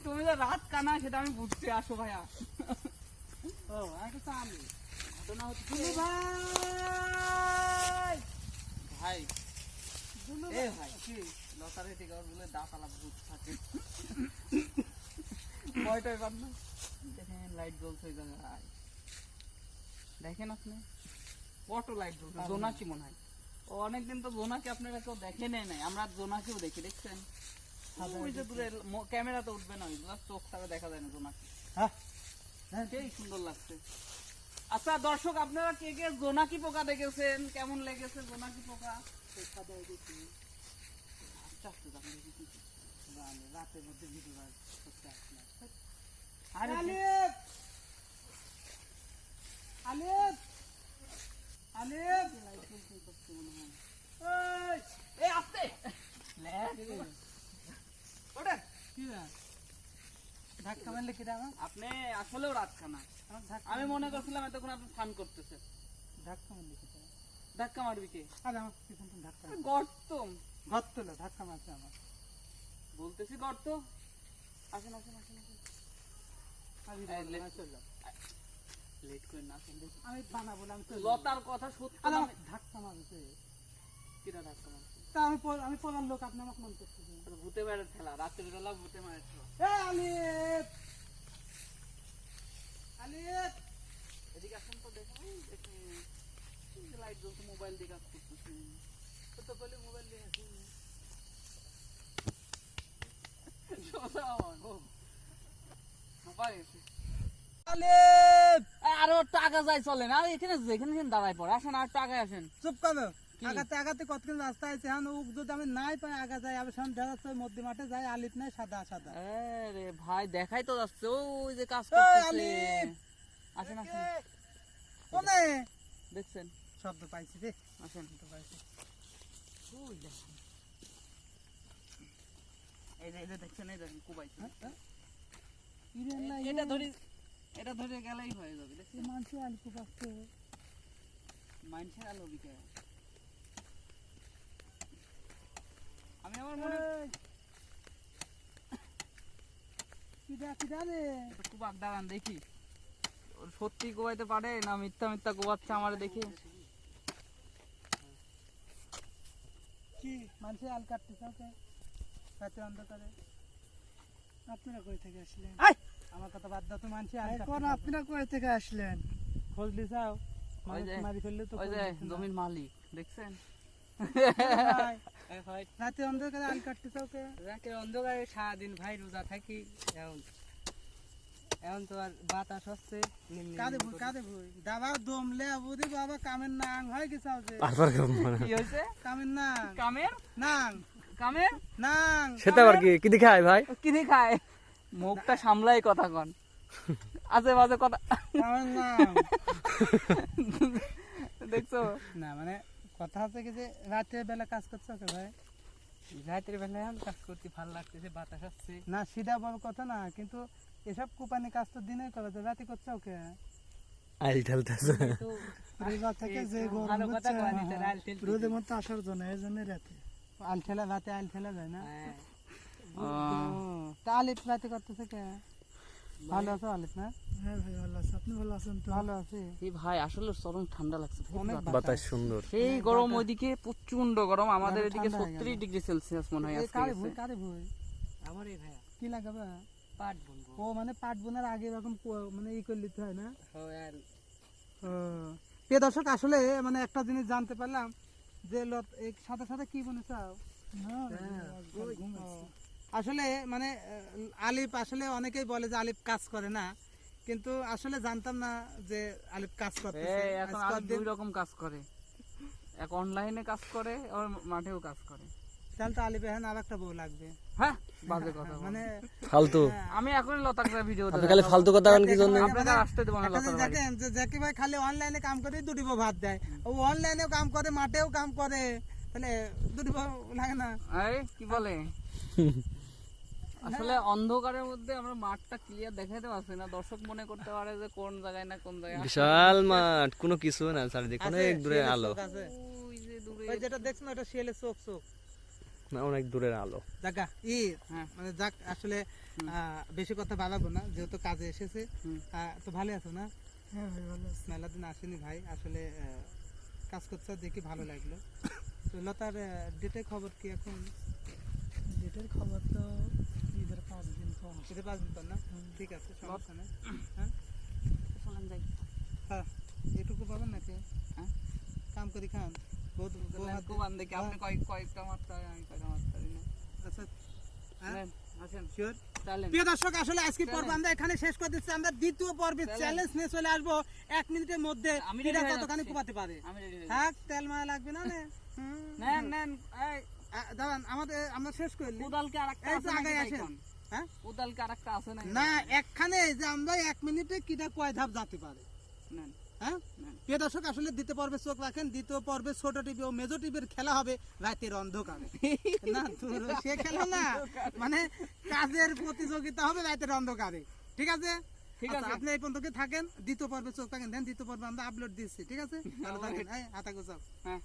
তুমি যে রাত কানা সেটা আমি বুঝতে আসো ভাইয়া। ঘটনা হচ্ছে ভাই লতারে টিকা বলে দাঁত আলাপ ভূত থাকে। কয়টায় পার না দেখেন লাইট জ্বলছে ওই জায়গায়, দেখেন আপনি কত লাইট জ্বলছে। জোনাকি মনে হয় ও অনেকদিন তো জোনাকি আপনারা কেউ দেখে নেয় নাই, আমরা জোনাকিও দেখি। দেখছেন ওই যে দূরে ক্যামেরা তো উঠবে না, ওইগুলো চোখ ছাড়া দেখা যায় না জোনাকি। সেই সুন্দর লাগছে। আচ্ছা দর্শক, আপনারা কে কে জোনাকি পোকা দেখেছেন, কেমন লেগেছে জোনাকি পোকা? রাতের মধ্যে ভিডিও করতে আসলাম। আপনি আসলেও রাত খানা। আমি মনে করছিলাম এতক্ষণ আপনি ফান করতেছেন। ধাক্কা মারবি কে? গর্ত গর্ত না, ধাক্কা মারছে আমার বলতেছি গর্ত। আসেন আসেন আসেন আসেন, লেট করে না আসেন। আমি বানাবো না, লতার কথা সত্য। ধাক্কা মারছে, কিরা ধাক্কা মারছে? আমি পড়ার লোক, আপনি আমাকে মনে করতেছেন ভূতে মারের খেলা, রাতের বেলা ভূতে মারের খেলা। এদিকে আসেন তো দেখেন, লাইট জ্বলছে, মোবাইল দিয়ে কাজ করতেছে। কত বলে মোবাইল দিয়ে আছে আরো টাকা যাই চলেন। আর এখানে যেখানে দাঁড়ায় পড়ে আসেন, আর টাকায় আসেন। চুপ করো, আগাতে আগাতে কতক্ষণ রাস্তা আছে, এখন যদি আমি নাই পাই আগা যাই, আমি সামনে দেখা মধ্যে মাঠে যাই, আলিপ নাই সাদা সাদা। আরে ভাই দেখাই তো যাচ্ছে ওই যে কাজ করতেছে। আসেন আসেন, কোনে দেখছেন শব্দ পাইছি রে, আসেন তো পাইছি। ওই দেখেন, এই যে দেখছেন, এই দেখেন কুবাইছে। এটা ধরে, এটা ধরে গেলেই হয়ে যাবে। দেখছেন মানুষের আলু কুবাচ্ছে, মানুষের আলু বিকে। আমি আমার মনে কুবাক দাঁড়ান দেখি সত্যি কুবাইতে পারে না মিথ্যা মিথ্যা কুবাচ্ছে আমার দেখি। কি মানুষের আল কাটতেছে রাতে অন্ধকারে? আপনারা কই থেকে আসলেন? আমার কথা বাদ দাও তো, মানুষের আল কাটতেছে। আপনারা কই থেকে আসলেন? খোঁজ লিসাও, মারি ফেললে তো। ওই যে জমির মালিক দেখছেন রাতে অন্ধকারে আল কাটতেছে ওকে। রাতে অন্ধকারে সারাদিন ভাই রোজা থাকি, এখন তো আর বাতাস হচ্ছে। কাঁদে ভুই কাঁদে ভুই দাবা দমলে বুঝি বাবা কামের নাং হয় কি চাও? কি হয়েছে? কামের নাং, কামের নাং, কামের নাং। সেটা আবার কি কি খায় ভাই? কি খায়? মুখটা সামলাই কথা কন, আজে বাজে কথা। কামের নাং দেখছো না, মানে কথা হচ্ছে কি যে রাতের বেলা কাজ করছো ওকে ভাই? রাতের বেলা এখন কাজ করতে ভালো লাগতেছে, বাতাস আসছে না, সিধা বড় কথা না। কিন্তু এসব কোপানি কাজ তো দিনে করা যায়, রাতে করছো ওকে? আইল ঠেলতেছে রোজা থেকে যে গরম হচ্ছে, রোদের মধ্যে আসার জন্য, এই জন্য রাতে আল ঠেলা, রাতে আল ঠেলা যায় না। তা আলিপ রাতে করতেছে কে? ভালো আছো আলিপ না? হ্যাঁ ভাই ভালো আছি, আপনি ভালো আছেন তো? ভালো আছি। এই ভাই আসলে চরম ঠান্ডা লাগছে, অনেক বাতাস সুন্দর। সেই গরম ওইদিকে প্রচন্ড গরম, আমাদের এদিকে 30 ডিগ্রি সেলসিয়াস মনে হয় আজকে। কারে ভুই কারে ভুই আমার এই ভাই কি লাগাবে? পাট বুনবো। ও মানে পাট বোনার আগে এরকম মানে ই করে নিতে হয় না? হ্যাঁ। প্রিয় দর্শক, আসলে মানে একটা জিনিস জানতে পারলাম যে সাথে সাথে কি বলেছাও আসলে মানে আলিপ, আসলে অনেকেই বলে যে আলিপ কাজ করে না, কিন্তু আসলে জানতাম না যে আলিপ কাজ করতেছে। এখন আলিপ দুই রকম কাজ করে, এক অনলাইনে কাজ করে আর মাঠেও কাজ করে। তাহলে তো আলিপ এখন আর একটা বউ লাগবে। হ্যাঁ বাজে কথা, মানে ফালতু। আমি এখন লতাকরা ভিডিও দেই, আপনি খালি ফালতু কথা বলেন কি জন্য? আপনারা আসতে দেব না লতাকরা। দেখেন যে জাকি ভাই খালি অনলাইনে কাম করে দুটি বউ ভাত দেয়, ও অনলাইনেও কাম করে মাঠেও কাম করে, তাহলে দুটি বউ লাগে না? এই কি বলে আসলে অন্ধকারের মধ্যে আমরা মাঠটা ক্লিয়ার দেখাইতে পারছি না, দর্শক মনে করতে পারে যে কোন জায়গায় না কোন জায়গায়। বিশাল মাঠ, কোনো কিছু না চারিদিকে, অনেক দূরে আলো। ওই যে দূরে ওই যেটা দেখছেন ওটা শিয়ালের চোখ, চোখ না অনেক দূরের আলো। জাগা মানে যাক আসলে বেশি কথা বাড়াবো না, যেহেতু কাজে এসেছে। তো ভালো আছো না? হ্যাঁ ভাই ভালো আছি। মেলা দিন আসেনি ভাই, আসলে কাজ করতে দেখি ভালো লাগলো। তো লতার ডেটের খবর কি এখন? ডেটের খবর তো ঈদের 5 দিন পর। ঈদের 5 দিন পর না? ঠিক আছে, সমস্যা নেই। হ্যাঁ হ্যাঁ, এটুকু পাবেন নাকি? হ্যাঁ? কাম করি খান বহুত আপনি কয়েকটা মারতে হয়, আমি কয়েকটা মারতে পারি না। আচ্ছা হ্যাঁ আসেন শিওর। চলেন। প্রিয় দর্শক, আসলে আজকে পর্ব আমরা এখানে শেষ করে দিচ্ছি। আমরা দ্বিতীয় পর্বে চ্যালেঞ্জ নিয়ে চলে আসবো 1 মিনিটের মধ্যে আমি কিরা ready হয়ে কতখানি যাচ্ছি। কুপাতে পারে। আমি রেডি হয়ে থাক, তেল মায়া লাগবে না নে। নেন নেন। এই দাঁড়ান, আমরা শেষ করলি। কোদালকে আরেকটা এই আছে তো নাকি আগে ভাই আসেন। কোন? হ্যাঁ কোদালকে আরেকটা আছে নাকি? না, একখানে যে আমরা 1 মিনিটে কিটা কয় ধাপ যেতে পারে। নেন। হ্যাঁ নেন। প্রিয় দর্শক, আসলে দ্বিতীয় পর্বে চোখ রাখেন। দ্বিতীয় পর্বে ছোট টিভি ও মেজর টিভির খেলা হবে রাতের অন্ধকারে। না দূর, সে খেলা না, মানে কাজের প্রতিযোগিতা হবে রাতের অন্ধকারে। ঠিক আছে, ঠিক আচ্ছা, আছে। আপনি এই পর্যন্ত থাকেন, দ্বিতীয় পর্বে চোখ রাখেন। দেন দ্বিতীয় পর্বে আমরা আপলোড দিচ্ছি। ঠিক আছে, ভালো থাকেন। এই হাতা গোছাও। হ্যাঁ